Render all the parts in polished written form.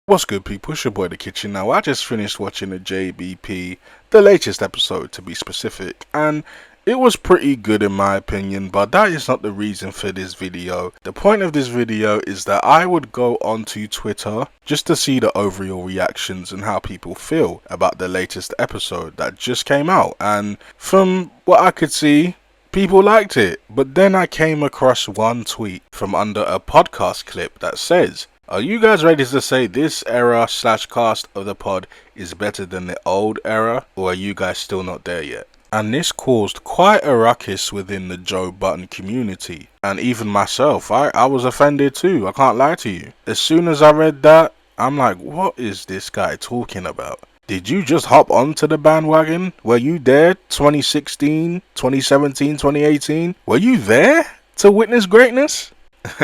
What's good, people? It's your boy The Kitchen. Now, I just finished watching the JBP, the latest episode to be specific, and it was pretty good in my opinion, but that is not the reason for this video. The point of this video is that I would go onto Twitter just to see the overall reactions and how people feel about the latest episode that just came out, and from what I could see, people liked it. But then I came across one tweet from under a podcast clip that says, "Are you guys ready to say this era / cast of the pod is better than the old era, or are you guys still not there yet?" And this caused quite a ruckus within the Joe Budden community, and even myself, I was offended too, I can't lie to you. As soon as I read that, I'm like, what is this guy talking about? Did you just hop onto the bandwagon? Were you there 2016, 2017, 2018? Were you there to witness greatness?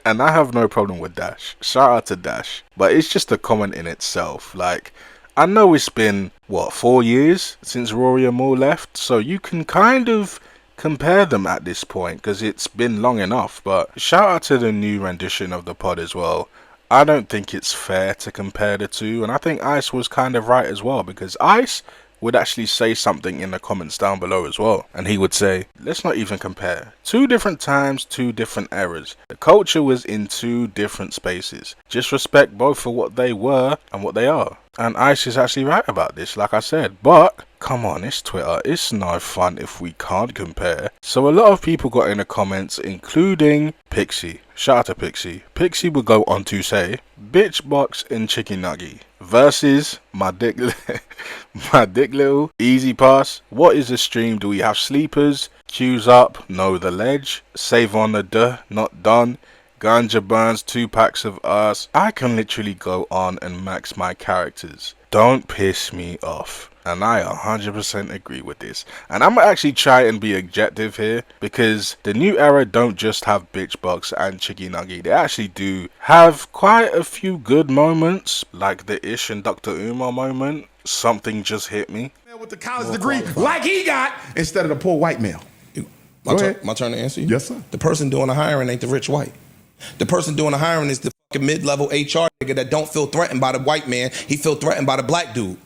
And I have no problem with Dash. Shout out to Dash. But it's just a comment in itself. Like, I know it's been, 4 years since RORY&MAL left, so you can kind of compare them at this point because it's been long enough. But shout out to the new rendition of the pod as well. I don't think it's fair to compare the two, and I think Ice was kind of right as well, because Ice would actually say something in the comments down below as well, and he would say, let's not even compare. 2 different times, 2 different eras. The culture was in 2 different spaces. Just respect both for what they were and what they are. And Ice is actually right about this, like I said, but come on, it's Twitter, it's no fun if we can't compare. So a lot of people got in the comments, including Pixie. Shout out to Pixie. Pixie would go on to say, bitch box and chicken nugget versus my dick little easy pass. What is the stream? Do we have sleepers? Queues up, no the ledge, save on the duh, not done, ganja burns, 2 packs of us. I can literally go on and max my characters. Don't piss me off. And I 100% agree with this. And I'm gonna actually try and be objective here, because the new era don't just have bitch box and chicky nugget. They actually do have quite a few good moments, like the Ish and Dr. Umar moment. Something just hit me. With the college degree like he got, instead of the poor white male. My turn to answer you? Yes, sir. The person doing the hiring ain't the rich white. The person doing the hiring is the fucking mid-level HR nigga that don't feel threatened by the white man. He feel threatened by the black dude.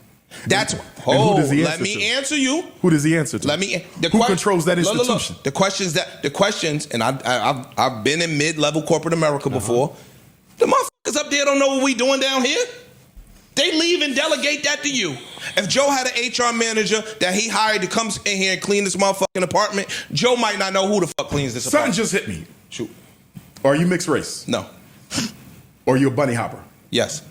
That's who does he let me answer you. Who does he answer to? Who controls that institution? The questions, and I've been in mid-level corporate America before. The motherfuckers up there don't know what we doing down here. They leave and delegate that to you. If Joe had an HR manager that he hired to come in here and clean this motherfucking apartment, Joe might not know who the fuck cleans this apartment. Something just hit me. Shoot. Are you mixed race? No. Or you a bunny hopper? Yes.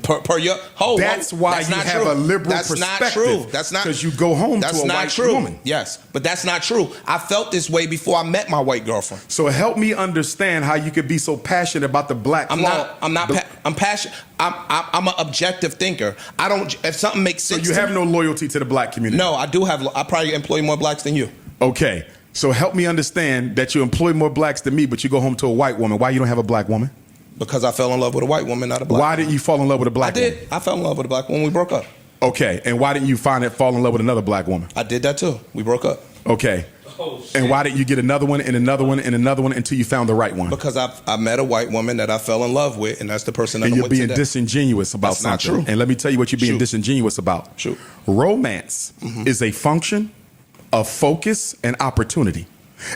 Per your whole. That's why you have a liberal perspective. That's not true. That's not, because you go home to a white woman. Yes, but that's not true. I felt this way before I met my white girlfriend. So help me understand how you could be so passionate about the black. I'm passionate. I'm an objective thinker. I don't. If something makes sense. So you have no loyalty to the black community. No, I do have. I probably employ more blacks than you. Okay, so help me understand that you employ more blacks than me, but you go home to a white woman. Why you don't have a black woman? Because I fell in love with a white woman, not a black woman. Why didn't you fall in love with a black woman? I did. I fell in love with a black woman. We broke up. Okay, and why didn't you fall in love with another black woman? I did that too. We broke up. Okay. And why didn't you get another one and another one and another one until you found the right one? Because I met a white woman that I fell in love with, and that's the person that and I'm you're with being today. disingenuous about that's something. Not true. And let me tell you what you're being disingenuous about. True. Romance is a function of focus and opportunity.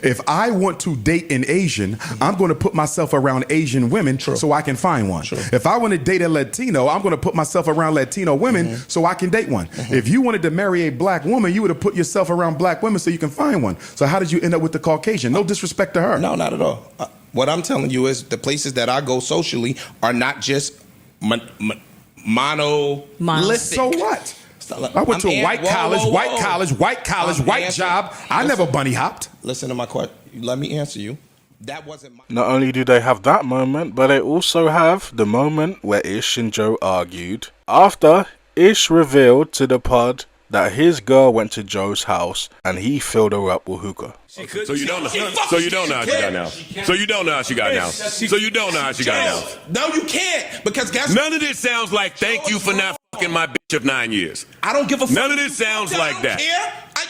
If I want to date an Asian, I'm going to put myself around Asian women so I can find one. If I want to date a Latino, I'm going to put myself around Latino women so I can date one. If you wanted to marry a black woman, you would have put yourself around black women so you can find one. So how did you end up with the Caucasian? No disrespect to her. No, not at all. What I'm telling you is the places that I go socially are not just monolithic. So what? I went to a white college, white job. I never bunny hopped. Listen to my question. Let me answer you. That wasn't my... Not only do they have that moment, but they also have the moment where Ish and Joe argued. After Ish revealed to the pod that his girl went to Joe's house and he filled her up with hookah. So you don't know. So you don't know how she got now. So you don't know how she got now. So you don't know how she got now. No, you can't, because guess none of this sounds like thank you for not fucking my bitch of 9 years. I don't give a fuck. None of this sounds like that.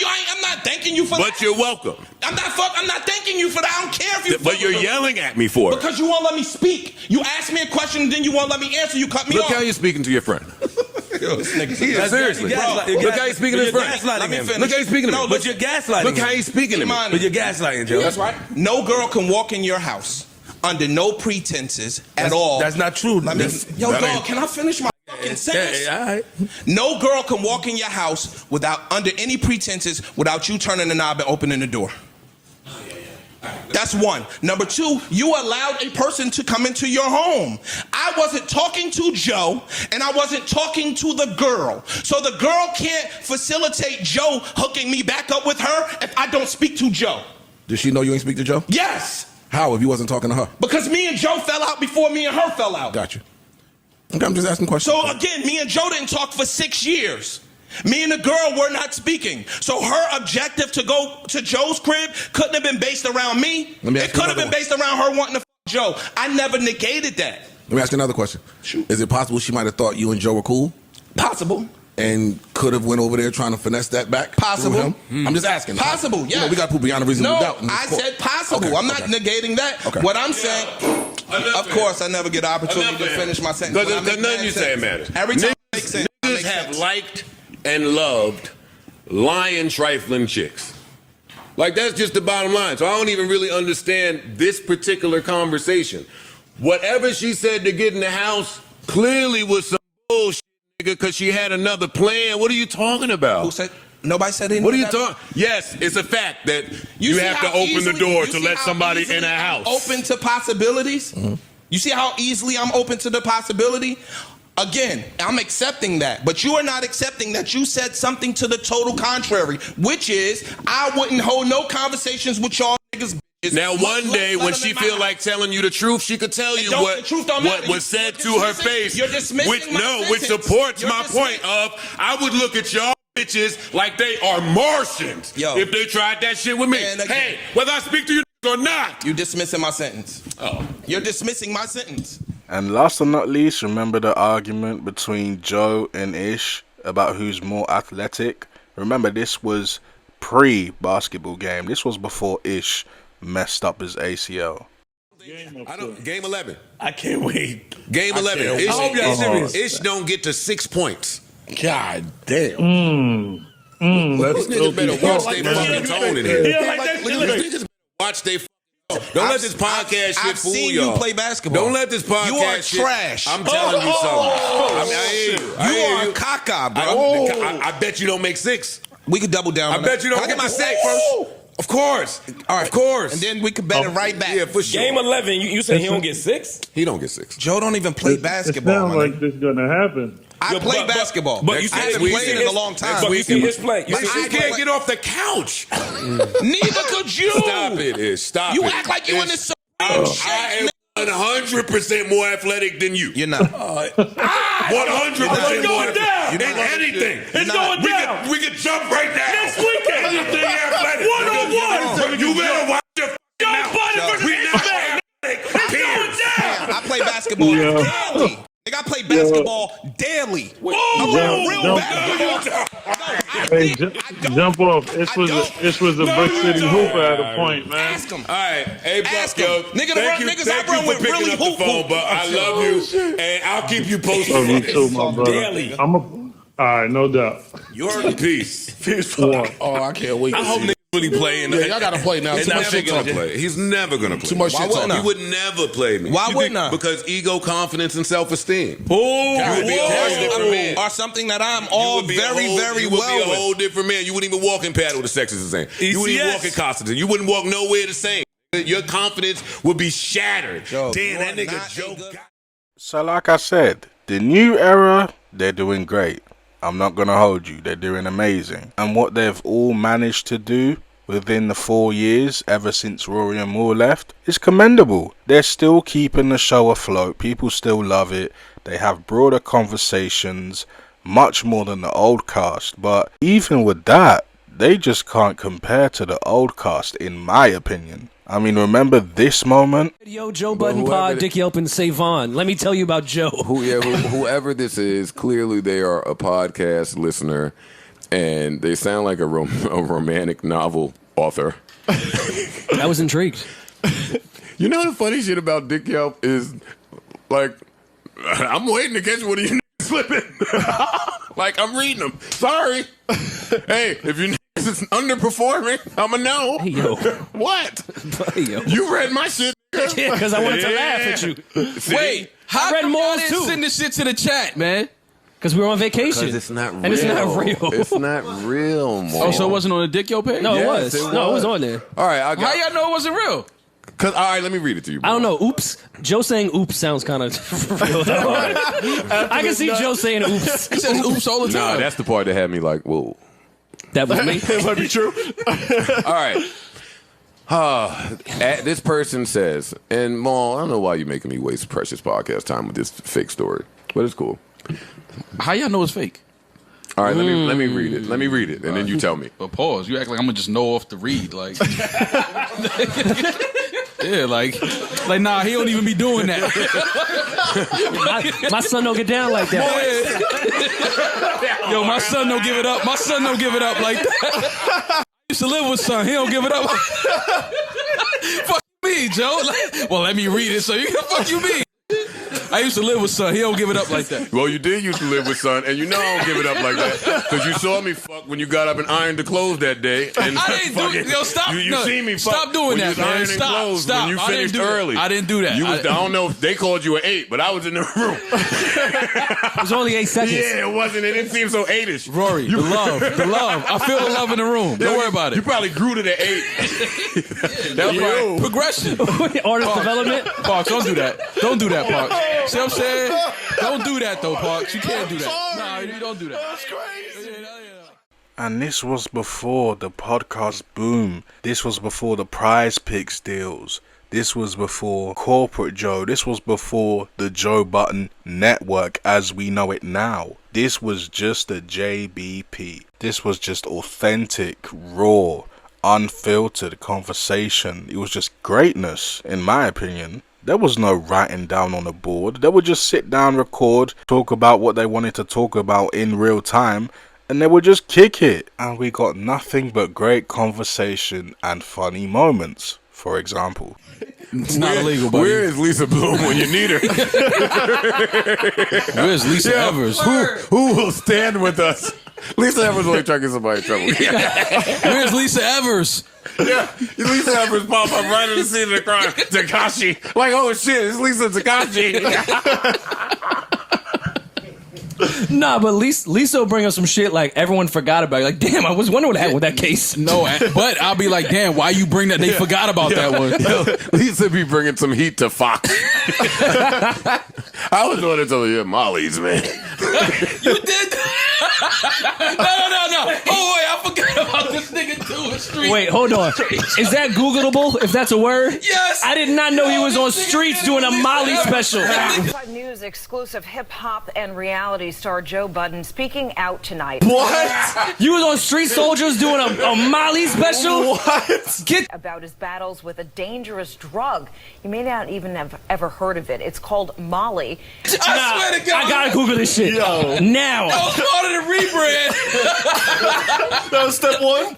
I'm not thanking you for that. But you're welcome. I'm not thanking you for that. I don't care if you. But you're yelling at me for it. Because you won't let me speak. You ask me a question, and then you won't let me answer. You cut me off. Look how you're speaking to your friend. Seriously. Look how you're speaking to his friend. Let me finish. Look how you're speaking to me. But you're gaslighting. Look how he's speaking to me. But you're gaslighting, Joe. That's right. No girl can walk in your house under no pretenses at all. That's not true. Yo, dog, can I finish my fucking sentence? All right. No girl can walk in your house under any pretenses without you turning the knob and opening the door. That's one. Number two, you allowed a person to come into your home. I wasn't talking to Joe, and I wasn't talking to the girl. So the girl can't facilitate Joe hooking me back up with her if I don't speak to Joe. Does she know you ain't speak to Joe? Yes. How if you wasn't talking to her? Because me and Joe fell out before me and her fell out. Got you. Okay, I'm just asking questions. So again, me and Joe didn't talk for 6 years. Me and the girl were not speaking. So her objective to go to Joe's crib couldn't have been based around me. It could have been based around her wanting to f Joe. I never negated that. Let me ask you another question. Shoot. Is it possible she might have thought you and Joe were cool? Possible. And could have went over there trying to finesse that back? Possible. I'm just asking. Possible, yeah. You know, we got to put beyond a reasonable doubt. No, I said possible. Okay, I'm not negating that. Okay. What I'm saying, of course, I never get an opportunity to finish my sentence. Because nothing you say matters. Every time I make sense, I Niggas make have sense. liked and loved lying, trifling chicks. Like, that's just the bottom line. So I don't even really understand this particular conversation. Whatever she said to get in the house clearly was some bullshit, nigga, because she had another plan. What are you talking about? Who said? Nobody said anything. What are you talking? Yes, it's a fact that you have to open the door to let somebody in a house. Open to possibilities. You see how easily I'm open to the possibility? Again, I'm accepting that, but you are not accepting that you said something to the total contrary, which is I wouldn't hold no conversations with y'all niggas. Now, one day when she feel like telling you the truth, she could tell you what was said to her face. You're dismissing which supports my point of I would look at y'all bitches like they are Martians if they tried that shit with me. Hey, whether I speak to you or not. You dismissing my sentence. Oh. You're dismissing my sentence. And last but not least, remember the argument between Joe and Ish about who's more athletic? Remember, this was pre-basketball game. This was before Ish messed up his ACL. Game 11. I can't wait. Game 11. I hope y'all serious. Ish don't get to 6 points. God damn. These niggas better watch their fucking tone in here. Yeah, like that. These niggas better watch their. Don't let this podcast shit fool y'all. I've seen you play basketball. Don't let this podcast You are shit. trash. I'm telling you something. I hear you. You are caca, bro. I bet you don't make 6. We could double down. I bet you don't. Can I get my make sack 6 first? Of course. All right. Of course. And then we could bet it right back. Yeah, for sure. Game 11. You said he don't get 6? He don't get 6. Joe don't even play basketball. It sounds like this is gonna happen. I play basketball. But you I haven't played in a long time. But you see his play. But she can't get off the couch. Neither could you. Stop it, Ish. Stop it. You act like you in this supreme shape. I am 100% more athletic than you. You're not. 100% more athletic. In anything. It's going down. We could jump right now. Next weekend. Anything athletic. 1-on-1. You better watch your Joe Budden versus We not athletic. It's going down. I play basketball daily. Nigga, I play basketball daily. I'm real basketball. Hey, jump off. This was a Brick City hooper at a point, man. Ask him. All right, hey, Ask Buck, yo, him. Nigga, thank you, niggas thank I run you with for picking really up the hoop. phone, but I love you, and I'll keep you posted. Love you too, my brother. Daily. All right, no doubt. You're peace. One. Oh, I can't wait. I hope niggas really play. Yeah, y'all gotta play now. He's Too much never shit gonna talking. play. He's never gonna play. Too much shit talking. He would never play me. Why You wouldn't think- I? Because ego, confidence, and self-esteem. Oh, You would be a whole different man. Are something that I'm all very well You would be a with. whole different man. You wouldn't even walk in paddle the sex is the same. You wouldn't even walk in Constantine. You wouldn't walk nowhere the same. Your confidence would be shattered. Joe, Damn, that you're nigga not Joe a good- got. So like I said, the new era, they're doing great. I'm not going to hold you. They're doing amazing. And what they've all managed to do within the 4 years ever since RORY&MAL left is commendable. They're still keeping the show afloat. People still love it. They have broader conversations, much more than the old cast. But even with that, they just can't compare to the old cast, in my opinion. I mean, remember this moment? Yo, Joe Budden Pod, Dick Yelp, and Savon. Let me tell you about Joe. Whoever this is, clearly they are a podcast listener and they sound like a romantic novel author. I was intrigued. You know the funny shit about Dick Yelp is, like, I'm waiting to catch one of you slipping. Like, I'm reading them. Sorry. Hey, if you is underperforming, I'ma know. Hey, yo. What? Hey, yo. You read my shit. Yeah, because I wanted to laugh at you. See? Wait, how read come y'all Moles didn't too. send this shit to the chat, man? Because we were on vacation. Because it's not real. And it's not real. It's not real, man. Oh, so it wasn't on the Dick Yo page? No, Yes, it was. it No, it was was. on there. All right, How y'all know it wasn't real? All right, let me read it to you, bro. I don't know. Oops. Joe saying oops sounds kind of real. I can see Joe saying oops. He says oops all the Nah, time. that's the part that had me like, whoa. That was me. It might be true. All right. This person says, and Maul, I don't know why you're making me waste precious podcast time with this fake story, but it's cool. How y'all know it's fake? All right, let me read it. Let me read it, and then you tell me. But pause. You act like I'm gonna just know off the read, like. Yeah, like nah, he don't even be doing that. My son don't get down like that. Yo, my son don't give it up. My son don't give it up like that. I used to live with son. He don't give it up. Fuck me, Joe. Like, well, let me read it so you can fuck you me. I used to live with son. He don't give it up like that. Well, you did used to live with son, and you know I don't give it up like that because you saw me fuck when you got up and ironed the clothes that day. And I didn't do it. Yo, stop. You No, seen me fuck stop doing when that, you was man. ironing Stop, clothes stop. when you I didn't finished do that. early. I didn't do that. You was, I don't know if they called you an 8, but I was in the room. It was only 8 seconds. Yeah, it wasn't. It didn't seem so 8-ish. Rory, the love. I feel the love in the room. Don't worry about it. You probably grew to the 8. That was right. Progression. Artist development. Parks, don't do that. Don't do that, Parks. See what I'm saying? Don't do that, though, Parks. You can't do that. Nah, you don't do that. That's crazy. And this was before the podcast boom. This was before the Prize Picks deals. This was before Corporate Joe. This was before the Joe Budden network as we know it now. This was just a JBP. This was just authentic, raw, unfiltered conversation. It was just greatness, in my opinion. There was no writing down on the board. They would just sit down, record, talk about what they wanted to talk about in real time, and they would just kick it. And we got nothing but great conversation and funny moments, for example. It's not illegal, buddy. Where is Lisa Bloom when you need her? Where's Lisa Evers? Who will stand with us? Lisa Evers only trying to get somebody in trouble. Where's Lisa Evers? Yeah, Lisa Evers pop up right in the scene of the crime. Takashi. Like, oh shit, it's Lisa Takashi. Nah, but Lisa will bring up some shit like everyone forgot about it. Like, damn, I was wondering what happened with that case. No, but I'll be like, damn, why you bring that? They forgot about that one. Lisa be bringing some heat to Fox. I was the one to tell her, yeah, Molly's, man. You did? No. Oh, wait, I forgot about this nigga too. Street. Wait, hold on. Is that Googleable, if that's a word? Yes. I did not know he was on Streets doing a Molly special. 5 News exclusive hip-hop and reality star Joe Budden speaking out tonight. What? You was on Street Soldiers doing a Molly special? What? About his battles with a dangerous drug. You may not even have ever heard of it. It's called Molly. I swear to God. I gotta Google this shit. Yo. Now. That was part of the rebrand. That was step 1.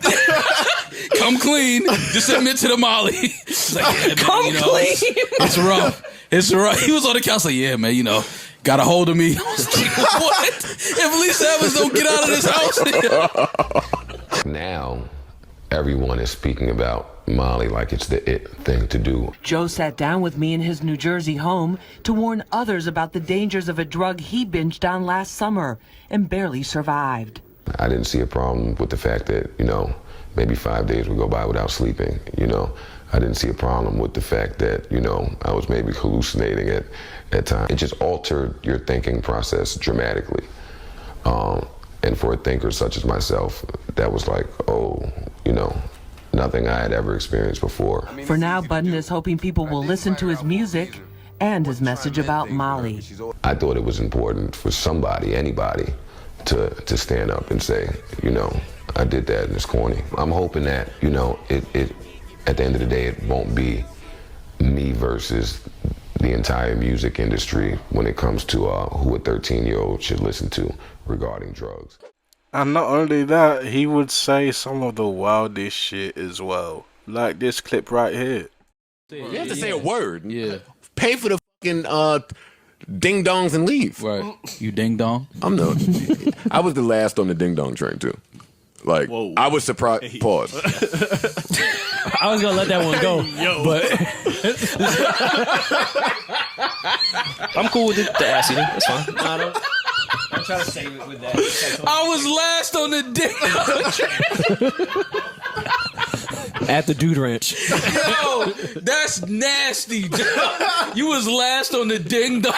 Come clean. Just admit to the Molly. He's like, yeah, man, Come clean. It's rough. It's rough. He was on the couch like, yeah, man, got a hold of me. I was like, what? If Lisa Evans don't get out of this house. Now, everyone is speaking about Molly like it's the it thing to do. Joe sat down with me in his New Jersey home to warn others about the dangers of a drug he binged on last summer and barely survived. I didn't see a problem with the fact that, maybe 5 days would go by without sleeping, I didn't see a problem with the fact that, I was maybe hallucinating at times. It just altered your thinking process dramatically. And for a thinker such as myself, that was like, nothing I had ever experienced before. For now, Budden is hoping people will listen to his music and his message about Molly. I thought it was important for somebody, anybody, to stand up and say, I did that and it's corny. I'm hoping that, it at the end of the day, it won't be me versus the entire music industry when it comes to who a 13-year-old should listen to regarding drugs. And not only that, he would say some of the wildest shit as well. Like this clip right here. You have to say a word. Yeah. Pay for the fucking ding dongs and leave. Right. You ding dong? I was the last on the ding dong train too. Like, Whoa. I was surprised. Pause. I was gonna let that one go, but I'm cool with the ass eating. That's fine. I'm trying to say it with that. I was last on the ding. At the dude ranch. Yo, that's nasty. You was last on the ding dong.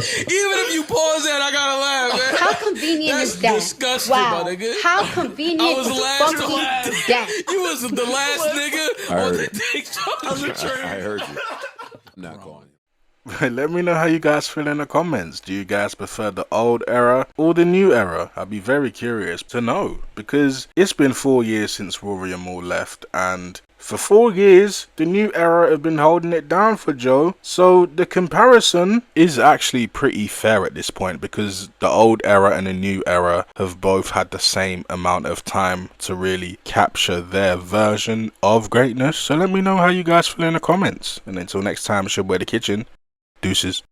Even if you pause that, I gotta laugh, man. How convenient That's is that? disgusting, Wow. my nigga. How convenient I was is last funky on that? You was the last nigga I on heard the it. ding dong. I heard you. I'm not calling you. Let me know how you guys feel in the comments. Do you guys prefer the old era or the new era? I'd be very curious to know, because it's been 4 years since RORY&MAL left, and for 4 years the new era have been holding it down for Joe. So the comparison is actually pretty fair at this point, because the old era and the new era have both had the same amount of time to really capture their version of greatness. So let me know how you guys feel in the comments, and until next time, it's your boy The Kitchen. Deuces.